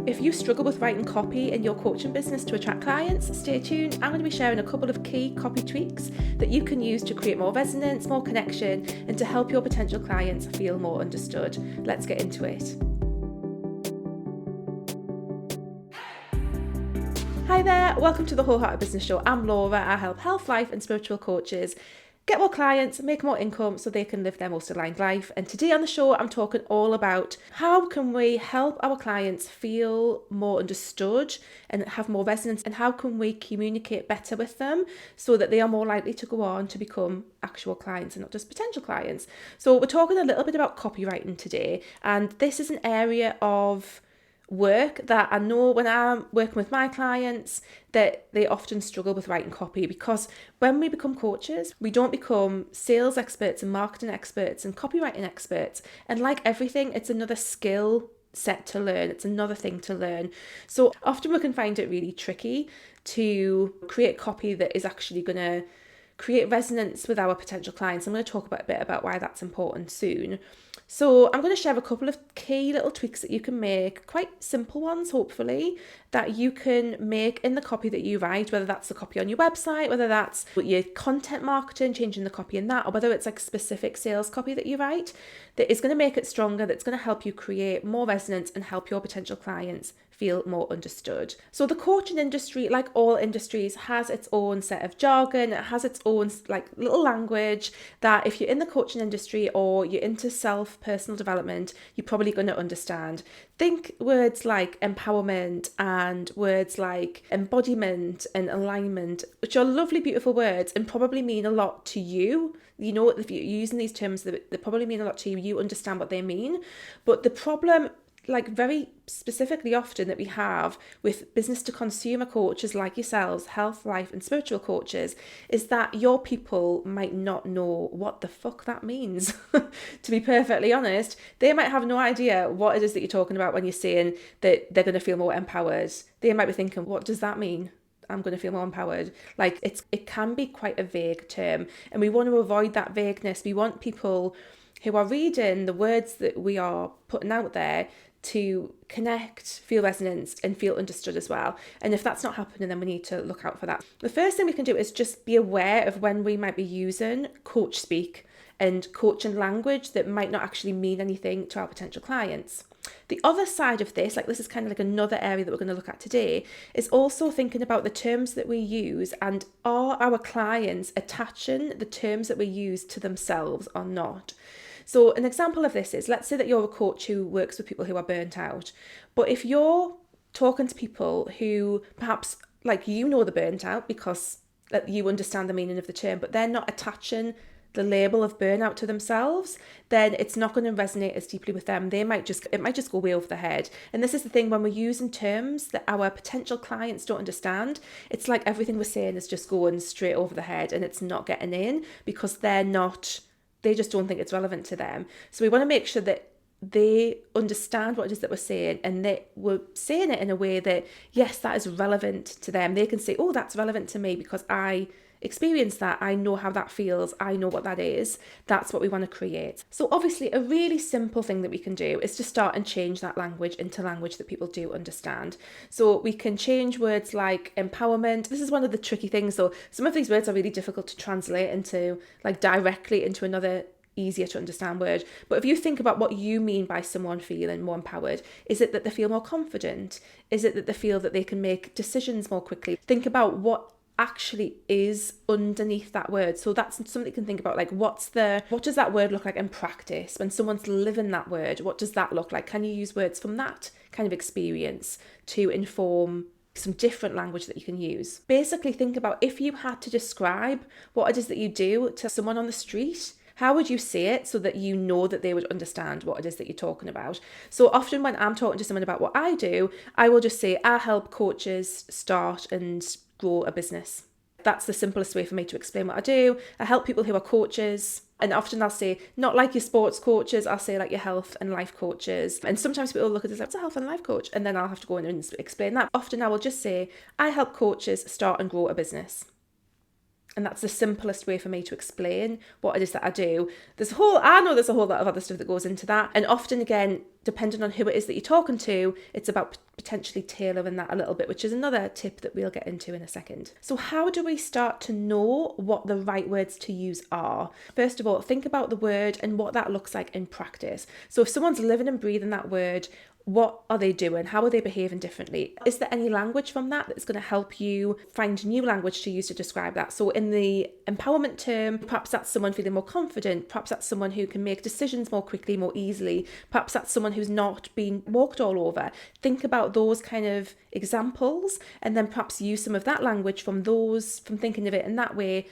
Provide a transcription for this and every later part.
If you struggle with writing copy in your coaching business to attract clients, stay tuned. I'm going to be sharing a couple of key copy tweaks that you can use to create more resonance, more connection, and to help your potential clients feel more understood. Let's get into it. Hi there, welcome to the Wholehearted Business Show. I'm Laura. I help health, life, and spiritual coaches get more clients, make more income so they can live their most aligned life. And today on the show, I'm talking all about how can we help our clients feel more understood and have more resonance, and how can we communicate better with them so that they are more likely to go on to become actual clients and not just potential clients. So we're talking a little bit about copywriting today, and this is an area of work that I know when I'm working with my clients that they often struggle with writing copy, because when we become coaches, we don't become sales experts and marketing experts and copywriting experts. And like everything, it's another skill set to learn. It's another thing to learn. So often we can find it really tricky to create copy that is actually going to create resonance with our potential clients. I'm going to talk a bit about why that's important soon. So I'm going to share a couple of key little tweaks that you can make, quite simple ones hopefully, that you can make in the copy that you write, whether that's the copy on your website, whether that's your content marketing, changing the copy in that, or whether it's like specific sales copy that you write, that is going to make it stronger, that's going to help you create more resonance and help your potential clients feel more understood. So the coaching industry, like all industries, has its own set of jargon. It has its own like little language that if you're in the coaching industry or you're into personal development, you're probably going to understand. Think words like empowerment and words like embodiment and alignment, which are lovely, beautiful words and probably mean a lot to you. You know, if you're using these terms, they probably mean a lot to you. You understand what they mean. But the problem, like very specifically often, that we have with business to consumer coaches like yourselves, health, life and spiritual coaches, is that your people might not know what the fuck that means. To be perfectly honest, they might have no idea what it is that you're talking about when you're saying that they're going to feel more empowered. They might be thinking, what does that mean? I'm going to feel more empowered. Like it can be quite a vague term, and we want to avoid that vagueness. We want people who are reading the words that we are putting out there to connect, feel resonance and feel understood as well. And if that's not happening, then we need to look out for that. The first thing we can do is just be aware of when we might be using coach speak and coaching language that might not actually mean anything to our potential clients. The other side of this, like this is kind of like another area that we're going to look at today, is also thinking about the terms that we use, and are our clients attaching the terms that we use to themselves or not? So an example of this is, let's say that you're a coach who works with people who are burnt out, but if you're talking to people who perhaps, like, you know, they're burnt out because you understand the meaning of the term, but they're not attaching the label of burnout to themselves, then it's not going to resonate as deeply with them. It might just go way over their head. And this is the thing, when we're using terms that our potential clients don't understand, it's like everything we're saying is just going straight over the head and it's not getting in, because they just don't think it's relevant to them. So we want to make sure that they understand what it is that we're saying, and that we're saying it in a way that, yes, that is relevant to them. They can say, oh, that's relevant to me because I experienced that. I know how that feels. I know what that is. That's what we want to create. So obviously a really simple thing that we can do is to start and change that language into language that people do understand. So we can change words like empowerment. This is one of the tricky things though. Some of these words are really difficult to translate into, like, directly into another easier to understand word. But if you think about what you mean by someone feeling more empowered, is it that they feel more confident? Is it that they feel that they can make decisions more quickly? Think about what actually is underneath that word. So that's something you can think about, like what does that word look like in practice when someone's living that word? What does that look like? Can you use words from that kind of experience to inform some different language that you can use? Basically think about, if you had to describe what it is that you do to someone on the street, how would you say it so that you know that they would understand what it is that you're talking about? So often when I'm talking to someone about what I do, I will just say, I help coaches start and grow a business. That's the simplest way for me to explain what I do. I help people who are coaches, and often I'll say, not like your sports coaches, I'll say like your health and life coaches. And sometimes people look at it like, what's a health and life coach? And then I'll have to go in and explain that. Often I will just say, I help coaches start and grow a business. And that's the simplest way for me to explain what it is that I do. I know there's a whole lot of other stuff that goes into that. And often, again, depending on who it is that you're talking to, it's about potentially tailoring that a little bit, which is another tip that we'll get into in a second. So how do we start to know what the right words to use are? First of all, think about the word and what that looks like in practice. So if someone's living and breathing that word, what are they doing? How are they behaving differently? Is there any language from that that's going to help you find new language to use to describe that? So in the empowerment term, perhaps that's someone feeling more confident. Perhaps that's someone who can make decisions more quickly, more easily. Perhaps that's someone who's not being walked all over. Think about those kind of examples and then perhaps use some of that language from thinking of it in that way,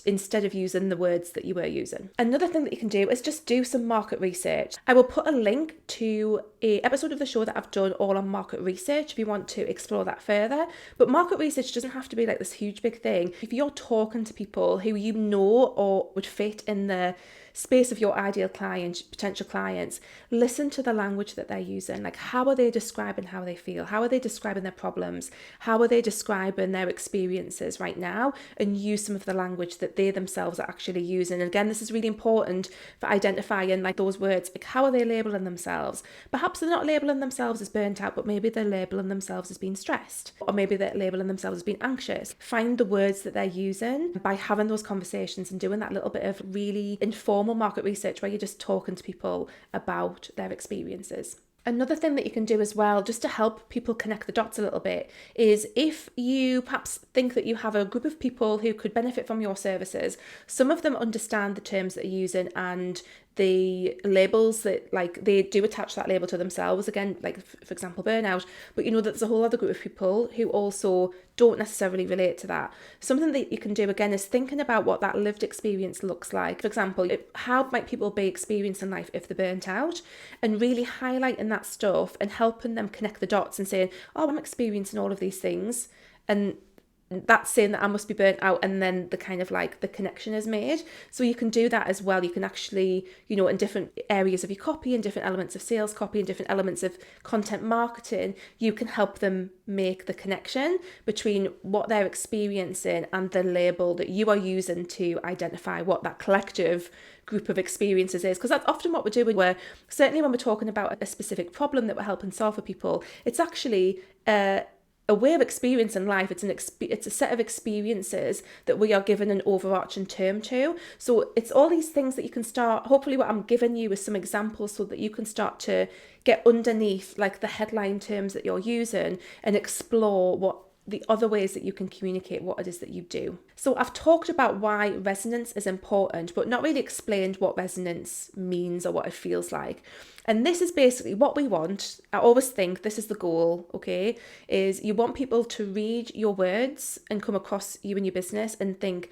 instead of using the words that you were using. Another thing that you can do is just do some market research. I will put a link to an episode of the show that I've done all on market research if you want to explore that further. But market research doesn't have to be like this huge big thing. If you're talking to people who you know or would fit in the space of your ideal client, potential clients, listen to the language that they're using. Like, how are they describing how they feel? How are they describing their problems? How are they describing their experiences right now? And use some of the language that they themselves are actually using. And again, this is really important for identifying like those words. Like, how are they labeling themselves? Perhaps they're not labeling themselves as burnt out, but maybe they're labeling themselves as being stressed, or maybe they're labeling themselves as being anxious. Find the words that they're using by having those conversations and doing that little bit of really informal market research where you're just talking to people about their experiences. Another thing that you can do as well, just to help people connect the dots a little bit, is if you perhaps think that you have a group of people who could benefit from your services, some of them understand the terms that you're using and the labels that, like, they do attach that label to themselves, again, like for example burnout, but you know that there's a whole other group of people who also don't necessarily relate to that. Something that you can do again is thinking about what that lived experience looks like. For example, how might people be experiencing life if they're burnt out, and really highlighting that stuff and helping them connect the dots and saying, oh, I'm experiencing all of these things, and that's saying that I must be burnt out, and then the kind of like the connection is made. So you can do that as well. You can actually, you know, in different areas of your copy and different elements of sales copy and different elements of content marketing, you can help them make the connection between what they're experiencing and the label that you are using to identify what that collective group of experiences is. Because that's often what we're doing, where certainly when we're talking about a specific problem that we're helping solve for people, it's actually a way of experiencing life. It's a set of experiences that we are given an overarching term to. So it's all these things that you can start, hopefully what I'm giving you is some examples so that you can start to get underneath like the headline terms that you're using and explore what the other ways that you can communicate what it is that you do. So I've talked about why resonance is important, but not really explained what resonance means or what it feels like. And this is basically what we want. I always think this is the goal, okay, is you want people to read your words and come across you and your business and think,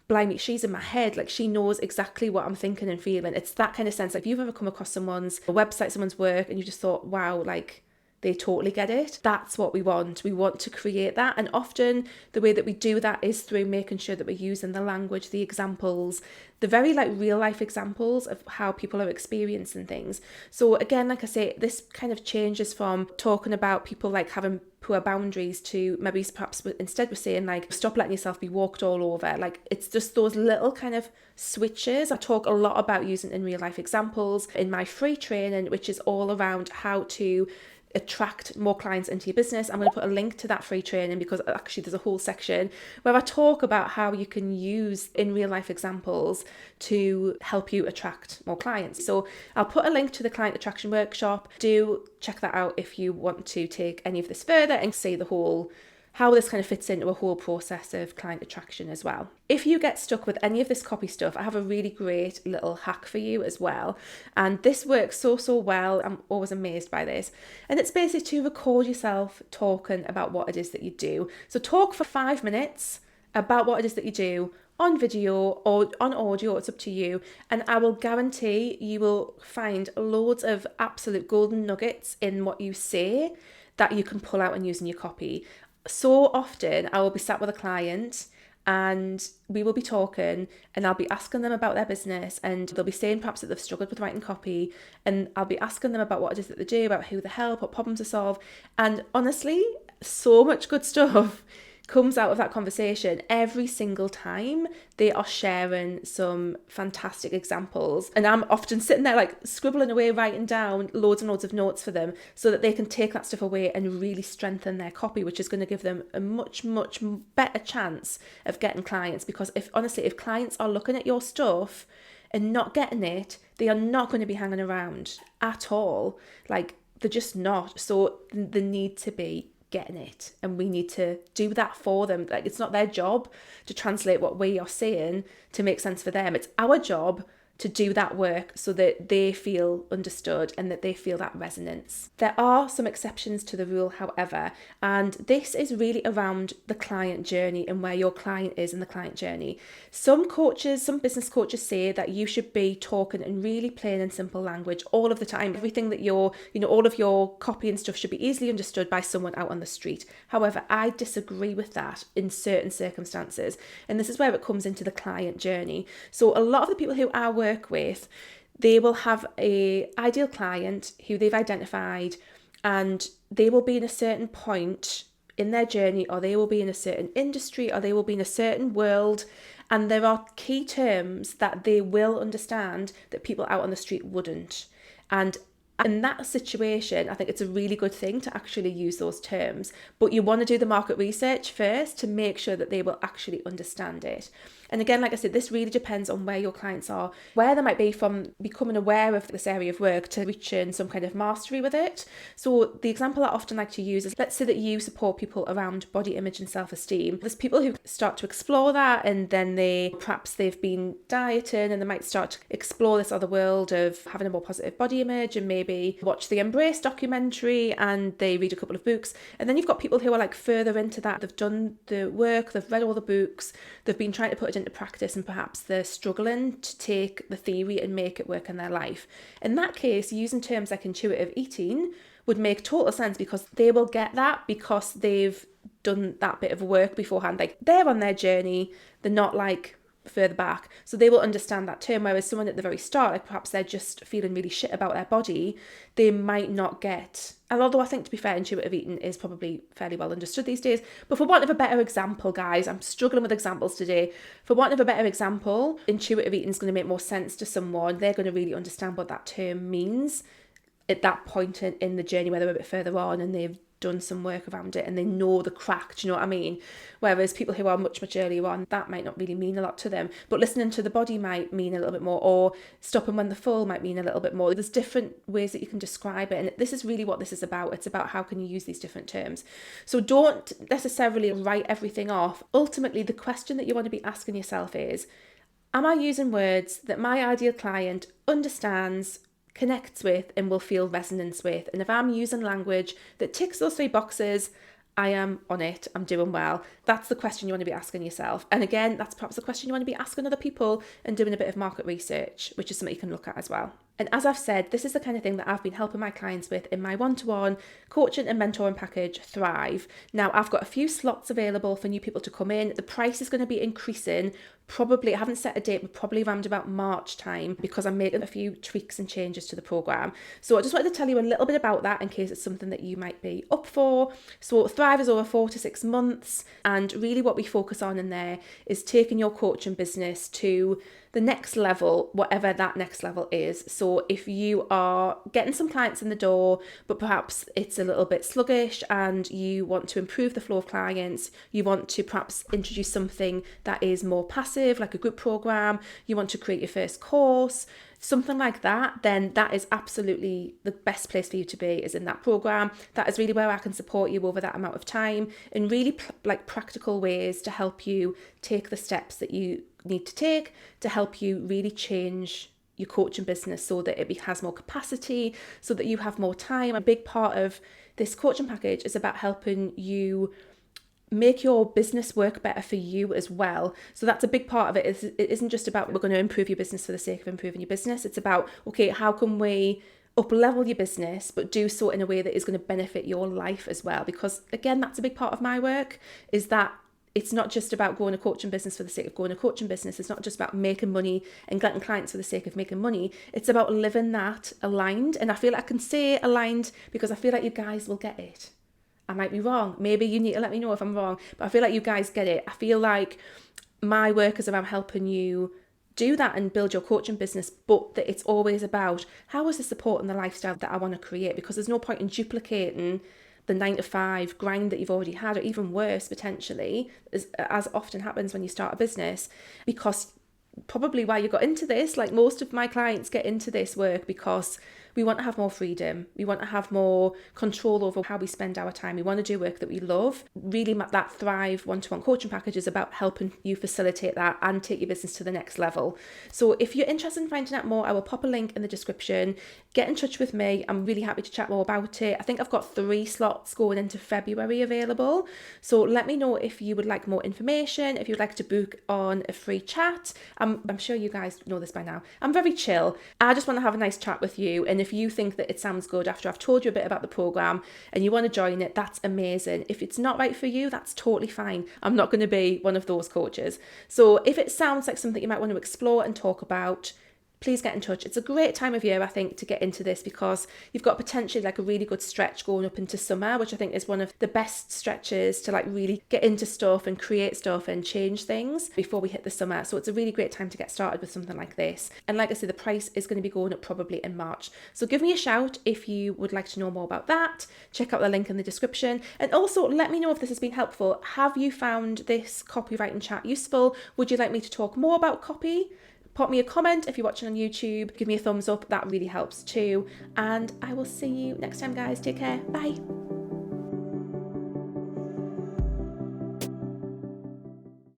blimey, she's in my head, like she knows exactly what I'm thinking and feeling. It's that kind of sense. Like if you've ever come across someone's website, someone's work, and you just thought, wow, like they totally get it. That's what we want. We want to create that. And often the way that we do that is through making sure that we're using the language, the examples, the very like real life examples of how people are experiencing things. So again, like I say, this kind of changes from talking about people like having poor boundaries to maybe perhaps instead we're saying like, stop letting yourself be walked all over. Like it's just those little kind of switches. I talk a lot about using in real life examples in my free training, which is all around how to attract more clients into your business. I'm going to put a link to that free training because actually there's a whole section where I talk about how you can use in real life examples to help you attract more clients. So I'll put a link to the client attraction workshop. Do check that out if you want to take any of this further and see the whole how this kind of fits into a whole process of client attraction as well. If you get stuck with any of this copy stuff, I have a really great little hack for you as well. And this works so well. I'm always amazed by this. And it's basically to record yourself talking about what it is that you do. So talk for 5 minutes about what it is that you do on video or on audio, it's up to you. And I will guarantee you will find loads of absolute golden nuggets in what you say that you can pull out and use in your copy. So often I will be sat with a client and we will be talking and I'll be asking them about their business and they'll be saying perhaps that they've struggled with writing copy, and I'll be asking them about what it is that they do, about who they help, what problems they solve. And honestly, so much good stuff comes out of that conversation, every single time they are sharing some fantastic examples. And I'm often sitting there like scribbling away, writing down loads and loads of notes for them so that they can take that stuff away and really strengthen their copy, which is going to give them a much, much better chance of getting clients. Because if clients are looking at your stuff and not getting it, they are not going to be hanging around at all. Like, they're just not. So they need to be getting it, and we need to do that for them. Like, it's not their job to translate what we are saying to make sense for them. It's our job to do that work so that they feel understood and that they feel that resonance. There are some exceptions to the rule, however, and this is really around the client journey and where your client is in the client journey. Some business coaches say that you should be talking in really plain and simple language all of the time. Everything that all of your copy and stuff should be easily understood by someone out on the street. However, I disagree with that in certain circumstances, and this is where it comes into the client journey. So a lot of the people who I work with, they will have a ideal client who they've identified, and they will be in a certain point in their journey, or they will be in a certain industry, or they will be in a certain world, and there are key terms that they will understand that people out on the street wouldn't. And in that situation, I think it's a really good thing to actually use those terms, but you want to do the market research first to make sure that they will actually understand it. And again, like I said, this really depends on where your clients are, where they might be from becoming aware of this area of work to reaching some kind of mastery with it. So the example I often like to use is, let's say that you support people around body image and self-esteem. There's people who start to explore that, and then they've been dieting, and they might start to explore this other world of having a more positive body image, and maybe watch the Embrace documentary, and they read a couple of books. And then you've got people who are like further into that. They've done the work, they've read all the books, they've been trying to put it into practice, and perhaps they're struggling to take the theory and make it work in their life. In that case, using terms like intuitive eating would make total sense, because they will get that because they've done that bit of work beforehand. Like, they're on their journey, they're not like further back, so they will understand that term. Whereas someone at the very start, like perhaps they're just feeling really shit about their body, they might not get. And although I think, to be fair, intuitive eating is probably fairly well understood these days, but for want of a better example, guys, I'm struggling with examples today. For want of a better example, intuitive eating is going to make more sense to someone. They're going to really understand what that term means at that point in the journey, where they're a bit further on and they've done some work around it and they know the crack, do you know what I mean? Whereas people who are much, much earlier on, that might not really mean a lot to them. But listening to the body might mean a little bit more, or stopping when they're full might mean a little bit more. There's different ways that you can describe it, and this is really what this is about. It's about how can you use these different terms. So don't necessarily write everything off. Ultimately, the question that you want to be asking yourself is, am I using words that my ideal client understands, connects with, and will feel resonance with? And if I'm using language that ticks those 3 boxes, I am on it, I'm doing well. That's the question you want to be asking yourself. And again, that's perhaps the question you want to be asking other people, and doing a bit of market research, which is something you can look at as well. And as I've said, this is the kind of thing that I've been helping my clients with in my one-to-one coaching and mentoring package, Thrive. Now, I've got a few slots available for new people to come in. The price is going to be increasing. Probably, I haven't set a date, but probably around about March time, because I'm making a few tweaks and changes to the program. So I just wanted to tell you a little bit about that in case it's something that you might be up for. So Thrive is over 4 to 6 months, and really what we focus on in there is taking your coaching business to the next level, whatever that next level is. So if you are getting some clients in the door, but perhaps it's a little bit sluggish and you want to improve the flow of clients, you want to perhaps introduce something that is more passive, like a group program, you want to create your first course, something like that, then that is absolutely the best place for you to be, is in that program. That is really where I can support you over that amount of time in really practical ways to help you take the steps that you need to take to help you really change your coaching business so that it has more capacity, so that you have more time. A big part of this coaching package is about helping you make your business work better for you as well. So that's a big part of it. It isn't just about we're going to improve your business for the sake of improving your business. It's about, okay, how can we up-level your business, but do so in a way that is going to benefit your life as well? Because again, that's a big part of my work, is that it's not just about growing a coaching business for the sake of growing a coaching business. It's not just about making money and getting clients for the sake of making money. It's about living that aligned. And I feel like I can say aligned because I feel like you guys will get it. I might be wrong. Maybe you need to let me know if I'm wrong, but I feel like you guys get it. I feel like my work is around helping you do that and build your coaching business, but that it's always about how is this supporting the lifestyle that I want to create, because there's no point in duplicating the 9 to 5 grind that you've already had, or even worse potentially, as often happens when you start a business, because probably why you got into this, like most of my clients get into this work because we want to have more freedom. We want to have more control over how we spend our time. We want to do work that we love. Really, that Thrive one-to-one coaching package is about helping you facilitate that and take your business to the next level. So if you're interested in finding out more, I will pop a link in the description. Get in touch with me. I'm really happy to chat more about it. I think I've got 3 slots going into February available. So let me know if you would like more information, if you'd like to book on a free chat. I'm sure you guys know this by now. I'm very chill. I just want to have a nice chat with you. And if you think that it sounds good after I've told you a bit about the program and you want to join it, that's amazing. If it's not right for you, that's totally fine. I'm not going to be one of those coaches. So if it sounds like something you might want to explore and talk about, please get in touch. It's a great time of year, I think, to get into this, because you've got potentially like a really good stretch going up into summer, which I think is one of the best stretches to like really get into stuff and create stuff and change things before we hit the summer. So it's a really great time to get started with something like this. And like I said, the price is going to be going up probably in March. So give me a shout if you would like to know more about that. Check out the link in the description. And also let me know if this has been helpful. Have you found this copywriting chat useful? Would you like me to talk more about copy? Pop me a comment if you're watching on YouTube. Give me a thumbs up. That really helps too. And I will see you next time, guys. Take care. Bye.